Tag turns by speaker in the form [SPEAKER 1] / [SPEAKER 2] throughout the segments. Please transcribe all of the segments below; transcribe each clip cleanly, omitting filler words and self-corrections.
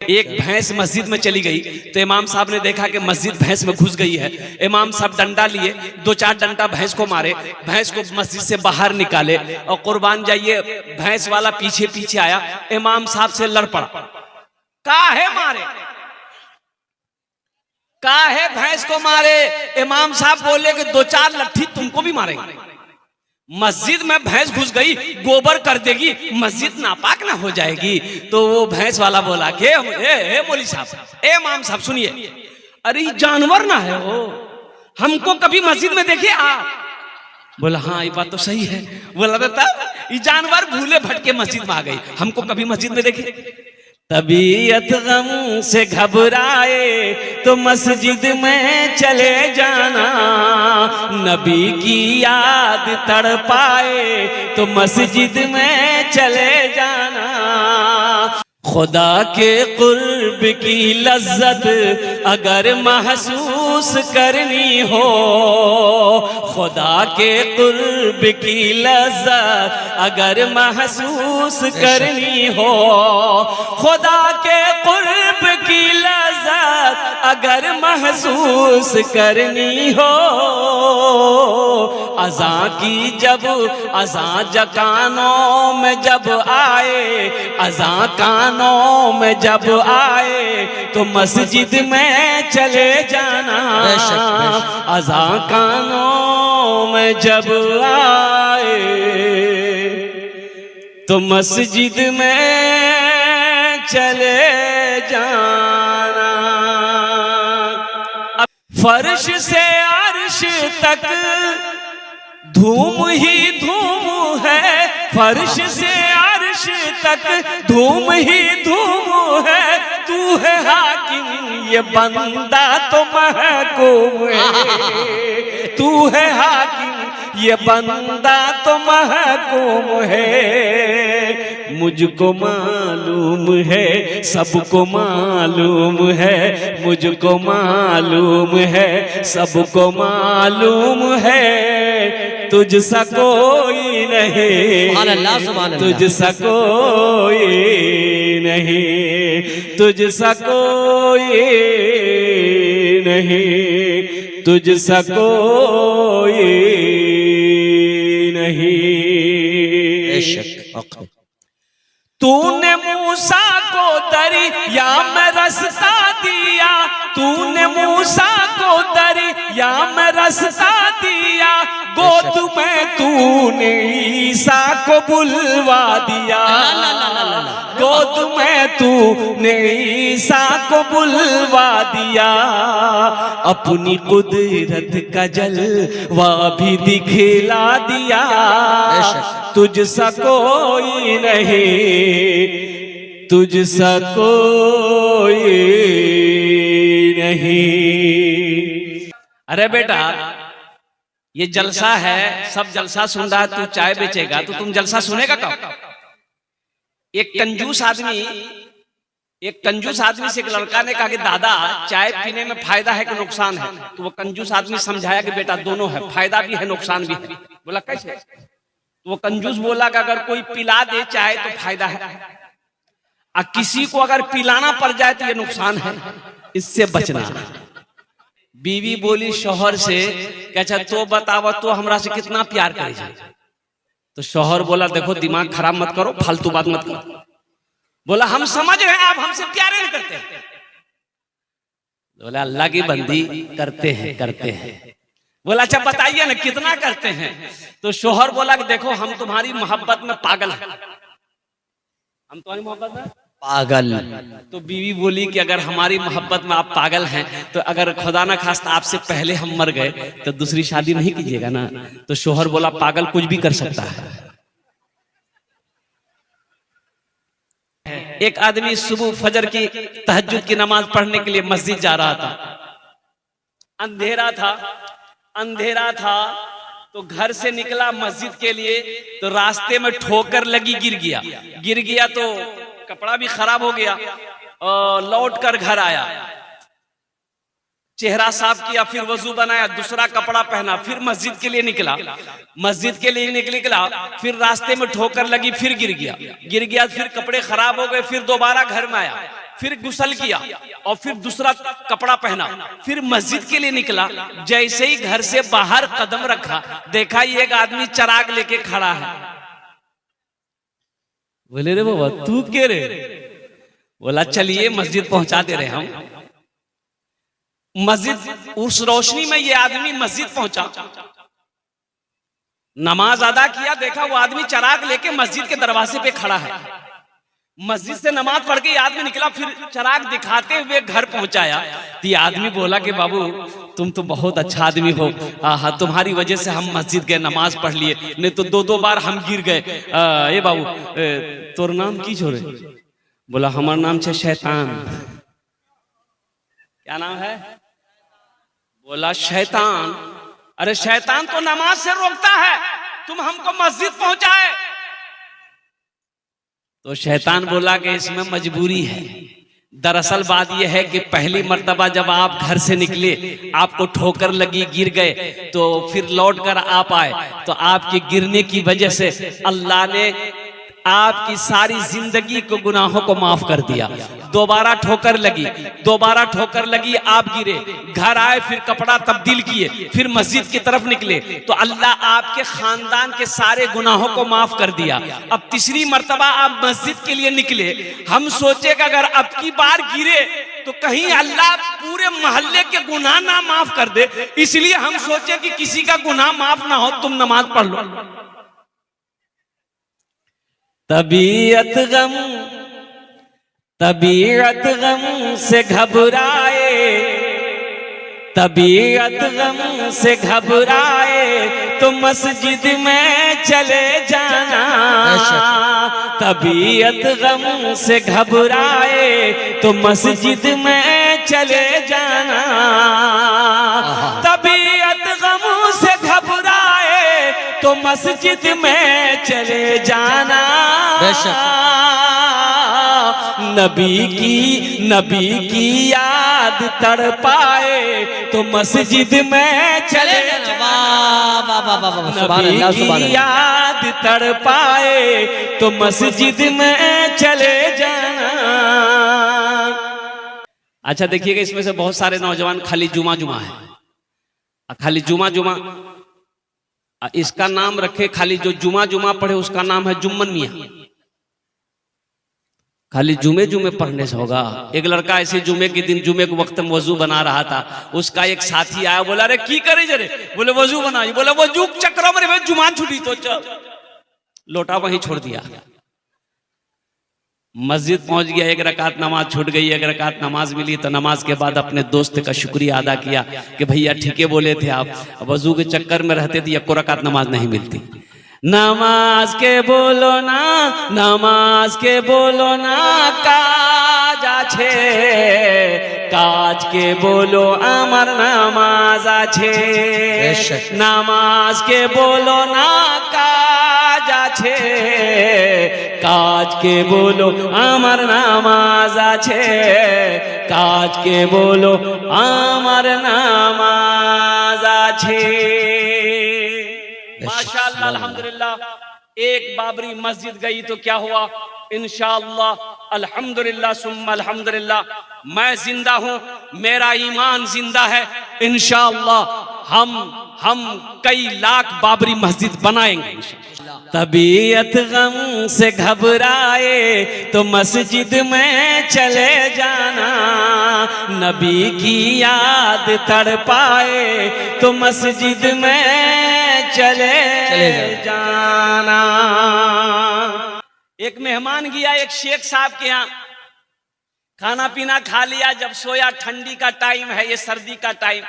[SPEAKER 1] एक भैंस मस्जिद में चली गई तो इमाम साहब ने देखा कि मस्जिद भैंस में घुस गई है। इमाम साहब डंडा लिए, 2-4 डंडा भैंस को मारे, भैंस को मस्जिद से बाहर निकाले और कुर्बान जाइए भैंस वाला पीछे पीछे आया, इमाम साहब से लड़ पड़ा। काहे मारे, काहे भैंस को मारे? इमाम साहब बोले कि 2-4 लट्ठी तुमको भी मारेंगे। मस्जिद में भैंस घुस गई, गोबर कर देगी, मस्जिद नापाक ना हो जाएगी। तो वो भैंस वाला बोला कि ए मौलवी साहब, ए इमाम साहब सुनिए, अरे ये जानवर ना है वो, हमको कभी मस्जिद में देखे आप? बोला हाँ ये बात तो सही है। बोला तब ये जानवर भूले भटके मस्जिद में आ गई, हमको कभी मस्जिद में देखे? तबीयत गम से घबराए तो मस्जिद में चले जाना, नबी की याद तड़पाए तो मस्जिद में चले जाना। खुदा के कुर्ब की लज्जत अगर महसूस करनी हो, खुदा के कुर्ब की लज्जत अगर महसूस करनी हो, खुदा के कुर्ब की लज्जत अगर महसूस करनी हो, अज़ां की जब अज़ां कानों में जब आए, अज़ां कानों में जब आए तो मस्जिद में चले जाना। अज़ां कानों में जब आए तो मस्जिद में चले जाना। फर्श से अर्श तक धूम ही धूम है, फर्श से अर्श तक धूम ही धूम है। तू है हाकिम ये बंदा तो महकूम है, तू है हाकिम ये बंदा तो महकूम है। मुझको मालूम है सबको मालूम है, मुझको मालूम है सबको मालूम है, तुझसा कोई नहीं, तुझसा कोई नहीं, तुझसा कोई नहीं, तुझसा कोई नहीं। तूने मूसा को दरिया में रास्ता दिया, तूने मूसा को दरिया में रास्ता दिया, गोद में तूने ईसा को बुलवा दिया, गोद में तूने ईसा को बुलवा दिया। अपनी कुदरत का जलवा भी दिखला दिया, तुझसा कोई नहीं, तुझसा कोई नहीं। अरे बेटा ये जलसा है, सब जलसा सुन रहा है, तू चाय बेचेगा तो तुम जलसा सुनेगा कब? एक कंजूस आदमी से एक लड़का ने कहा कि दादा चाय पीने में फायदा है कि नुकसान है? तो वो कंजूस आदमी समझाया कि बेटा दोनों है, फायदा भी है नुकसान भी है। बोला कैसे? तो वो कंजूस बोला कि अगर कोई पिला दे चाय तो फायदा है, और किसी को अगर पिलाना पड़ जाए तो ये नुकसान है, इससे बचना। बीवी बोली शौहर से कि अच्छा तो बताओ तो हमरा से कितना प्यार करे जाए? तो शौहर बोला देखो दिमाग खराब मत करो, फालतू बात मत करो। बोला हम समझ रहे हैं आप हमसे प्यार नहीं करते। बोला अल्लाह की बंदी करते हैं, करते हैं। बोला अच्छा बताइए ना कितना करते हैं? तो शौहर बोला कि देखो हम तुम्हारी मोहब्बत में पागल हैं, हम तुम्हारी मोहब्बत में पागल। तो बीवी बोली कि अगर हमारी मोहब्बत में आप पागल हैं तो अगर खुदा ना खास्ता आपसे पहले हम मर गए तो दूसरी शादी नहीं कीजिएगा ना? तो शौहर बोला पागल कुछ भी कर सकता है। एक आदमी सुबह फजर की तहज्जुद की नमाज पढ़ने के लिए मस्जिद जा रहा था, अंधेरा था, अंधेरा था तो घर से निकला मस्जिद के लिए तो रास्ते में ठोकर लगी, गिर गया, गिर गया तो कपड़ा भी खराब हो गया और लौट कर घर आया, चेहरा साफ किया, फिर वजू बनाया, दूसरा कपड़ा पहना, फिर मस्जिद के लिए निकला, मस्जिद के लिए निकला, फिर रास्ते में ठोकर लगी, फिर गिर गया, फिर कपड़े खराब हो गए, फिर दोबारा घर में आया, फिर गुस्ल किया और फिर दूसरा कपड़ा पहना, फिर मस्जिद के लिए निकला। जैसे ही घर से बाहर कदम रखा, देखा ये एक आदमी चिराग लेके खड़ा है। बोले रे बाबा तू के रे? बोला चलिए मस्जिद पहुंचा दे रहे हम। मस्जिद, उस रोशनी में ये आदमी मस्जिद पहुंचा, नमाज अदा किया, देखा वो आदमी चिराग लेके मस्जिद के दरवाजे पे खड़ा है। मस्जिद से नमाज पढ़ के ये आदमी निकला, फिर चिराग दिखाते हुए घर पहुंचाया। तो ये आदमी बोला कि बाबू तुम तो बहुत अच्छा आदमी हो, तुम्हारी वजह से हम मस्जिद गए, नमाज पढ़ लिए, नहीं तो दो दो बार हम गिर गए। ये बाबू तोर नाम की छोरे? बोला हमार नाम है शैतान। क्या नाम है? बोला शैतान। अरे शैतान तो नमाज से रोकता है, तुम हमको मस्जिद पहुंचाए। तो शैतान बोला कि इसमें मजबूरी है। दरअसल बात यह है कि पहली मर्तबा जब आप घर से निकले, आपको ठोकर लगी, गिर गए, तो फिर लौट कर आप आए, तो आपके गिरने की वजह से अल्लाह ने आपकी सारी जिंदगी को, गुनाहों को माफ कर दिया। दोबारा ठोकर लगी, आप गिरे, घर आए, फिर कपड़ा तब्दील किए, फिर मस्जिद की तरफ निकले, तो अल्लाह आपके खानदान के सारे गुनाहों को माफ कर दिया। अब तीसरी मर्तबा आप मस्जिद के लिए निकले, हम सोचे कि अगर अब की बार गिरे तो कहीं अल्लाह पूरे मोहल्ले के गुनाह ना माफ कर दे, इसलिए हम सोचे कि किसी का गुनाह माफ ना हो, तुम नमाज पढ़ लो। तबीयत गम से घबराए, तबीयत गम से घबराए तो मस्जिद में चले जाना। तबीयत गम से घबराए तो मस्जिद में चले जाना। तबीयत गम से घबराए तो मस्जिद में चले जाना। नबी की याद तड़पाए तो मस्जिद में चले जाना। नबी की याद तड़पाए तो मस्जिद में चले जाना। अच्छा देखिएगा, इसमें से बहुत सारे नौजवान खाली जुमा है, खाली जुमा इसका नाम रखे, खाली जो जुमा पढ़े उसका नाम है जुम्मन मियां। खाली जुमे पढ़ने से होगा। एक लड़का ऐसे जुमे के दिन, जुमे के वक्त में वजू बना रहा था, उसका एक साथी आया, बोला अरे की करे जरे? बोले वजू बनाई। बोले वजू चक्रों में जुमा छुटी तो चल, लोटा वहीं छोड़ दिया। मस्जिद पहुंच गया, एक रकात नमाज छूट गई, एक रकात नमाज मिली, तो नमाज के बाद अपने दोस्त का शुक्रिया अदा किया कि भैया ठीके बोले थे आप, वजू के चक्कर में रहते थे, एक रकात नमाज नहीं मिलती। नमाज के बोलो ना काज आछे, काज के बोलो आमार नामाज आछे। नमाज के बोलो ना काज आछे, काज के बोलो आमार नामाज आछे। काज के बोलो आमार नामाज आछे। माशाअल्लाह, अल्हम्दुलिल्लाह। एक बाबरी मस्जिद गई तो क्या हुआ? इंशाअल्लाह, अल्हम्दुलिल्लाह सुम्मा अल्हम्दुलिल्लाह, मैं जिंदा हूं, मेरा ईमान जिंदा है। इंशाअल्लाह हम कई लाख बाबरी मस्जिद बनाएंगे। तबीयत गम से घबराए तो मस्जिद में चले जाना। नबी की याद तड़पाए तो मस्जिद में चले जाना। एक मेहमान गया एक शेख साहब के यहाँ, खाना पीना खा लिया, जब सोया, ठंडी का टाइम है, ये सर्दी का टाइम,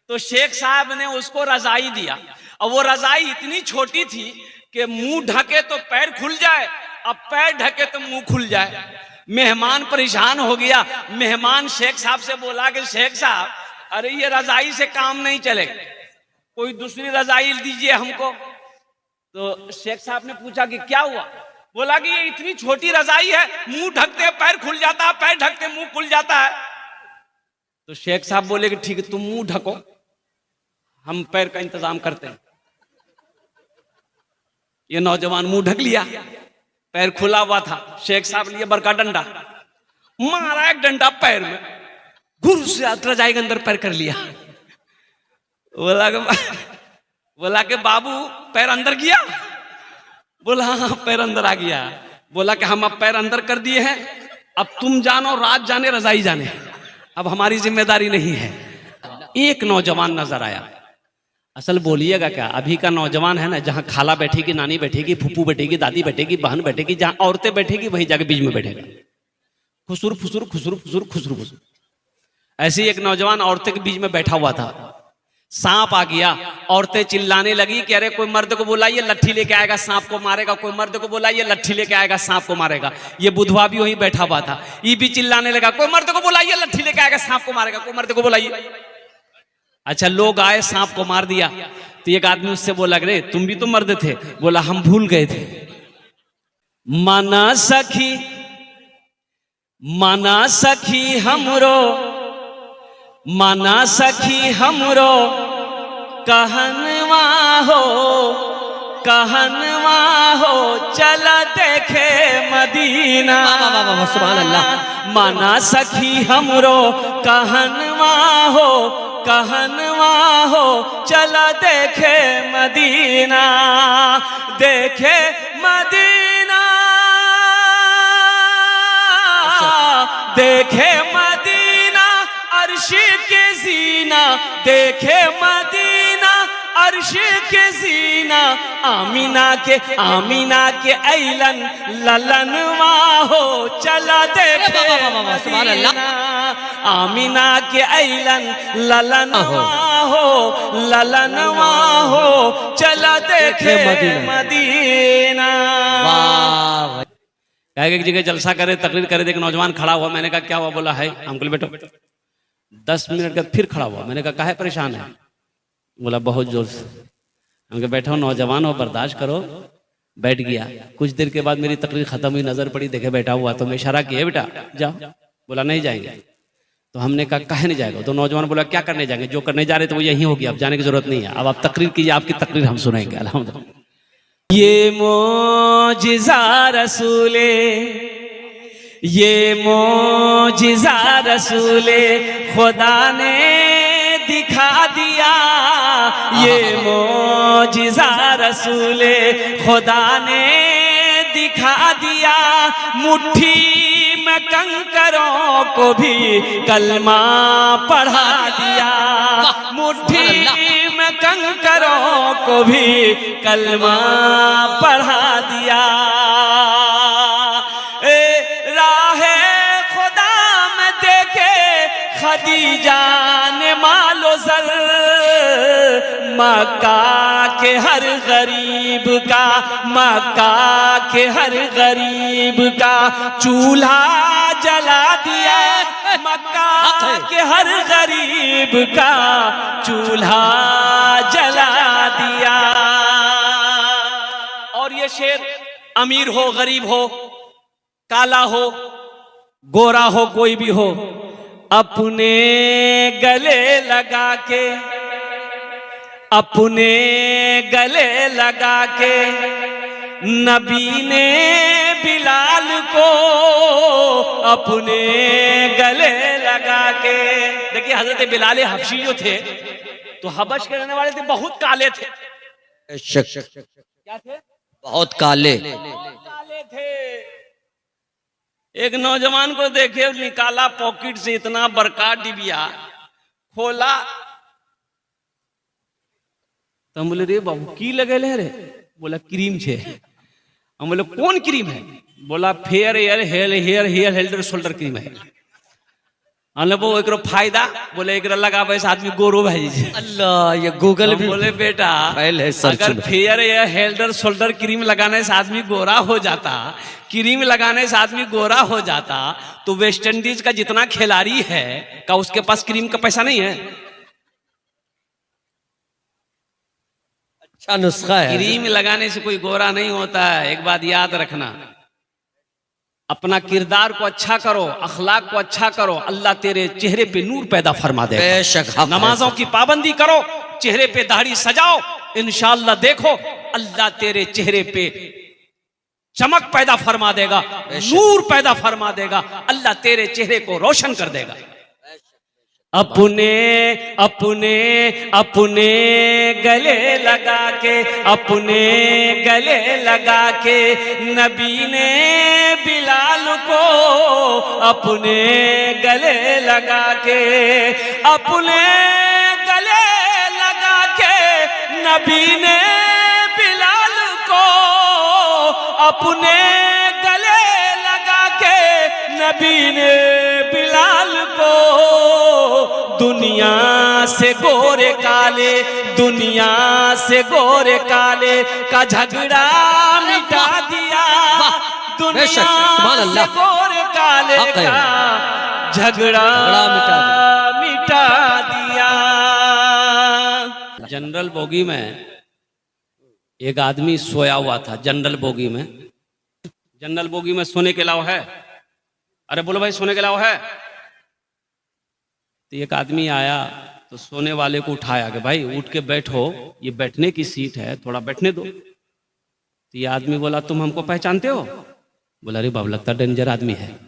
[SPEAKER 1] तो शेख साहब ने उसको रजाई दिया। और वो रजाई इतनी छोटी थी कि मुंह ढके तो पैर खुल जाए, अब पैर ढके तो मुंह खुल जाए। मेहमान परेशान हो गया। मेहमान शेख साहब से बोला कि शेख साहब, अरे ये रजाई से काम नहीं चलेगा, कोई दूसरी रजाई दीजिए हमको। तो शेख साहब ने पूछा कि क्या हुआ? बोला कि ये इतनी छोटी रजाई है, मुंह ढकते पैर खुल जाता है, पैर ढकते मुंह खुल जाता है। तो शेख साहब बोले कि ठीक है, तुम मुंह ढको, हम पैर का इंतजाम करते हैं। ये नौजवान मुंह ढक लिया, पैर खुला हुआ था। शेख साहब लिए बड़का डंडा, मारा एक डंडा पैर में, घुर से रजाई के अंदर पैर कर लिया। बोला कि बाबू पैर अंदर गया? बोला हाँ पैर अंदर आ गया। बोला कि हम अब पैर अंदर कर दिए हैं, अब तुम जानो, रात जाने, रजाई जाने, अब हमारी जिम्मेदारी नहीं है। एक नौजवान नजर आया। असल बोलिएगा क्या, अभी का नौजवान है ना, जहां खाला बैठेगी, नानी बैठेगी, फूफू बैठेगी, दादी बैठेगी, बहन बैठेगी, जहां औरतें बैठेगी वहीं जाके बीच में बैठेगा, खुसुर फुसुर खुसुर फुसुर खुसुर फुसुर। ऐसे ही एक नौजवान औरतें के बीच में बैठा हुआ था। सांप आ गया, औरतें चिल्लाने लगी कि अरे कोई मर्द को बुलाइए, लट्ठी लेके आएगा, सांप को मारेगा। कोई मर्द को बुलाइए, लट्ठी लेके आएगा, सांप को मारेगा। ये बुधवा भी वहीं बैठा हुआ था, ये भी चिल्लाने लगा, कोई मर्द को बुलाइए, लट्ठी लेके आएगा, सांप को मारेगा, कोई मर्द को बुलाइए। अच्छा, लोग आए, सांप को मार दिया। तो एक आदमी उससे बोला, रे तुम भी तो मर्द थे। बोला हम भूल गए थे। माना सखी हमरो, माना सखी हमरो, कहनवा हो, चला देखे मदीना। सुभान अल्लाह। माना सखी हमरो, कहनवा हो, चला देखे मदीना, देखे मदीना, देखे मदीना, अर्श के जीना, देखे मदीना, अर्श के जीना। आमीना के ऐलन ललनवा हो, चला देखे मदीना। आमीना के ऐलन ललनवा हो, चला देखे मदीना। एक जगह जलसा करे, तकरीर करे, एक नौजवान खड़ा हुआ। मैंने कहा क्या हुआ? बोला है अंकल बेटो। 10 मिनट के बाद फिर खड़ा हुआ। मैंने कहा काहे परेशान है? बोला बहुत जोर से। हमने बैठो, नौजवान हो, बर्दाश्त करो। बैठ गया। कुछ देर के बाद मेरी तकरीर खत्म हुई, नजर पड़ी, देखे बैठा हुआ, तो मैं इशारा किया, बेटा जाओ। बोला नहीं जाएंगे। तो हमने कहा काहे नहीं जाएगा? तो नौजवान बोला क्या करने जाएंगे? जो करने जा रहे थे वो यही होगी, अब जाने की जरूरत नहीं है। अब आप तकरीर कीजिए, आपकी तकरीर हम सुनेंगे। अल्हम्दुलिल्लाह। ये मोजिज़ा रसूले, ये मोजिज़ा रसूले खुदा ने दिखा दिया। ये मोजिज़ा रसूले खुदा ने दिखा दिया। मुट्ठी में कंकरों को भी कलमा पढ़ा दिया। मुट्ठी में कंकरों को भी कलमा पढ़ा दिया। राहे खुदा में देखे खदीजा ने मालो ज़र, मक्का के हर गरीब का, मक्का के हर गरीब का चूल्हा जला दिया। मक्का के हर गरीब का चूल्हा जला दिया। और ये शेर अमीर हो, गरीब हो, काला हो, गोरा हो, कोई भी हो, अपने गले लगा के, अपने गले लगा के नबी ने बिलाल को अपने गले लगा के। देखिए हजरत बिलाल हबशी जो थे, तो हबश के रहने वाले थे, बहुत काले थे। क्या थे?
[SPEAKER 2] बहुत काले
[SPEAKER 1] थे। एक नौजवान को देखे, निकाला पॉकेट से इतना बड़का डिबिया, खोला, तो हम बोले रे बाबू की लगे रे? बोला क्रीम छे। हम बोले कौन क्रीम है? बोला फेयर हेयर हेल्डर शोल्डर क्रीम है। हमने वो एकरो फायदा, बोले एकरा लगावे से आदमी गोरो भाई जी।
[SPEAKER 2] अल्लाह, ये गूगल भी
[SPEAKER 1] बोले बेटा अगर फेयर या हेल्डर शोल्डर क्रीम लगाने से आदमी गोरा हो जाता, क्रीम लगाने से आदमी गोरा हो जाता, तो वेस्ट इंडीज का जितना खिलाड़ी है का उसके पास क्रीम का पैसा नहीं है?
[SPEAKER 2] अच्छा नुस्खा है।
[SPEAKER 1] क्रीम लगाने से कोई गोरा नहीं होता है। एक बात याद रखना, अपना किरदार को अच्छा करो, अखलाक को अच्छा करो, अल्लाह तेरे चेहरे पे नूर पैदा फरमा दे।
[SPEAKER 2] बेशक।
[SPEAKER 1] नमाजों की पाबंदी करो, चेहरे पे दाढ़ी सजाओ, इंशाअल्लाह देखो अल्लाह तेरे चेहरे पे चमक पैदा फरमा देगा, नूर पैदा फरमा देगा, अल्लाह तेरे चेहरे को रोशन कर देगा। अपने अपने अपने गले लगा के, अपने गले लगा के नबी ने बिलाल को अपने गले लगा के, अपने गले लगा के नबी ने बिलाल को अपने गले लगा के नबी ने बिलाल को दुनिया से गोरे काले, दुनिया से गोरे काले का झगड़ा मिटा दिया, दुनिया से गोरे काले का झगड़ा मिटा दिया। जनरल बोगी में एक आदमी सोया हुआ था, जनरल बोगी में। जनरल बोगी में सोने के अलावा है? अरे बोलो भाई, सोने के अलावा है? तो एक आदमी आया तो सोने वाले को उठाया कि भाई उठ के बैठो, ये बैठने की सीट है, थोड़ा बैठने दो। तो ये आदमी बोला तुम हमको पहचानते हो? बोला अरे बाबू लगता डेंजर आदमी है,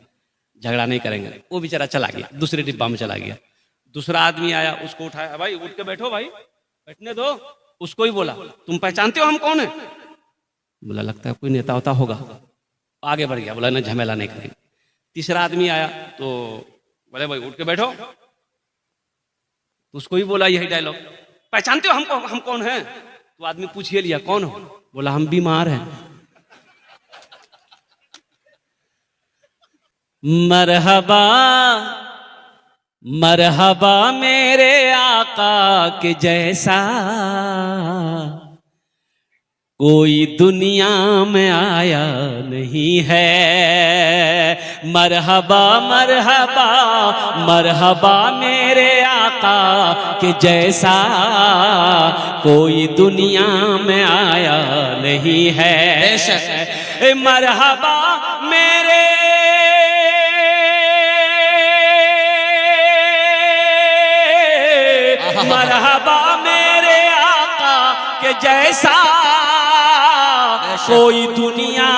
[SPEAKER 1] झगड़ा नहीं करेंगे। वो बेचारा चला गया, दूसरे डिब्बा में चला गया। दूसरा आदमी आया, उसको उठाया, भाई उठ के बैठो, भाई बैठने दो। उसको ही बोला तुम पहचानते हो हम कौन है? बोला लगता है कोई नेता होता होगा। आगे बढ़ गया, बोला ना झमेला नहीं करेंगे। तीसरा आदमी आया तो बोले भाई उठ के बैठो। उसको ही बोला यही डायलॉग, पहचानते हो हमको हम कौन हैं? तो आदमी पूछिए लिया कौन हो? बोला हम बीमार हैं। मरहबा मरहबा मेरे आका के जैसा कोई दुनिया में आया नहीं है। मरहबा मरहबा मरहबा मेरे आका के जैसा कोई दुनिया में आया नहीं है। मरहबा मेरे मरहबा मेरे आका के जैसा कोई दुनिया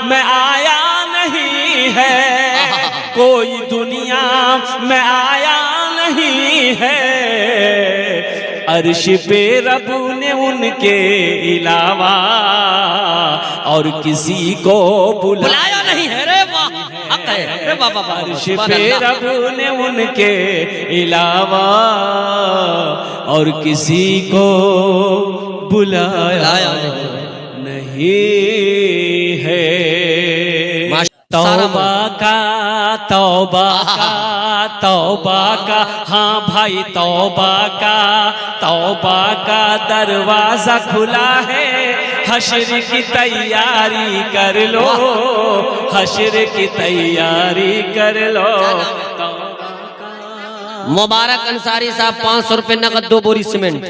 [SPEAKER 1] में आया नहीं है, कोई दुनिया में आया नहीं है। अर्श पे रब ने उनके अलावा और किसी को बुलाया नहीं है। रे वाह, अर्श पे रब ने उनके अलावा और किसी को बुलाया नहीं है। तौबा का तौबा का तौबा का, हाँ भाई तौबा का दरवाजा खुला है। हश्र की तैयारी कर लो, हश्र की तैयारी कर लो।
[SPEAKER 2] मुबारक अंसारी साहब 500 रुपए नगद 2 बोरी सीमेंट।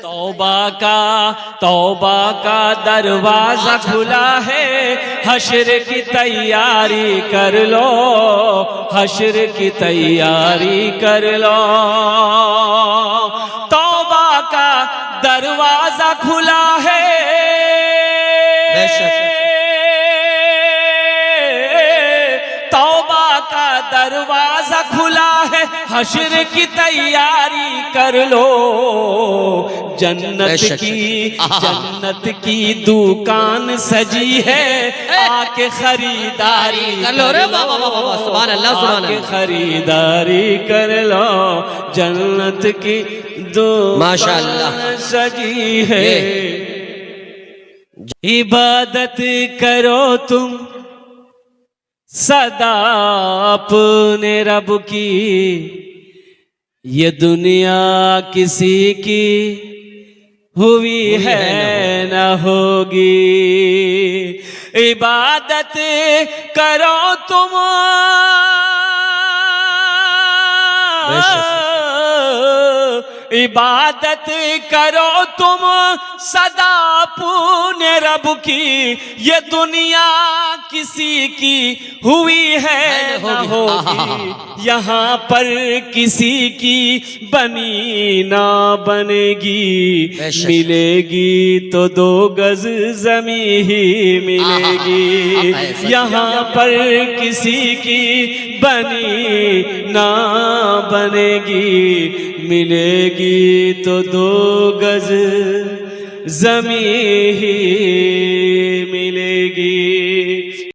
[SPEAKER 1] तौबा का दरवाजा खुला है। हश्र की तैयारी कर लो, हश्र की तैयारी कर लो। तौबा का दरवाजा खुला है। तौबा का दरवाजा खुला है। हश्र की तैयारी कर लो। जन्नत की दुकान सजी है, आके खरीदारी
[SPEAKER 2] कर लो। रे बाबा बाबा, सुभान अल्लाह, सुभान अल्लाह।
[SPEAKER 1] खरीदारी कर लो। जन्नत की दुकान
[SPEAKER 2] माशाअल्लाह
[SPEAKER 1] सजी है। इबादत करो तुम सदा अपने रब की, ये दुनिया किसी की हुई है न होगी। इबादत करो तुम इबादत करो तुम सदा अपने रब की, ये दुनिया किसी की हुई है न होगी। यहाँ पर किसी की बनी ना बनेगी,
[SPEAKER 2] बेशक।
[SPEAKER 1] मिलेगी तो 2 गज जमी ही मिलेगी। यहाँ पर किसी की बनी ना बनेगी, मिलेगी तो 2 गज जमी ही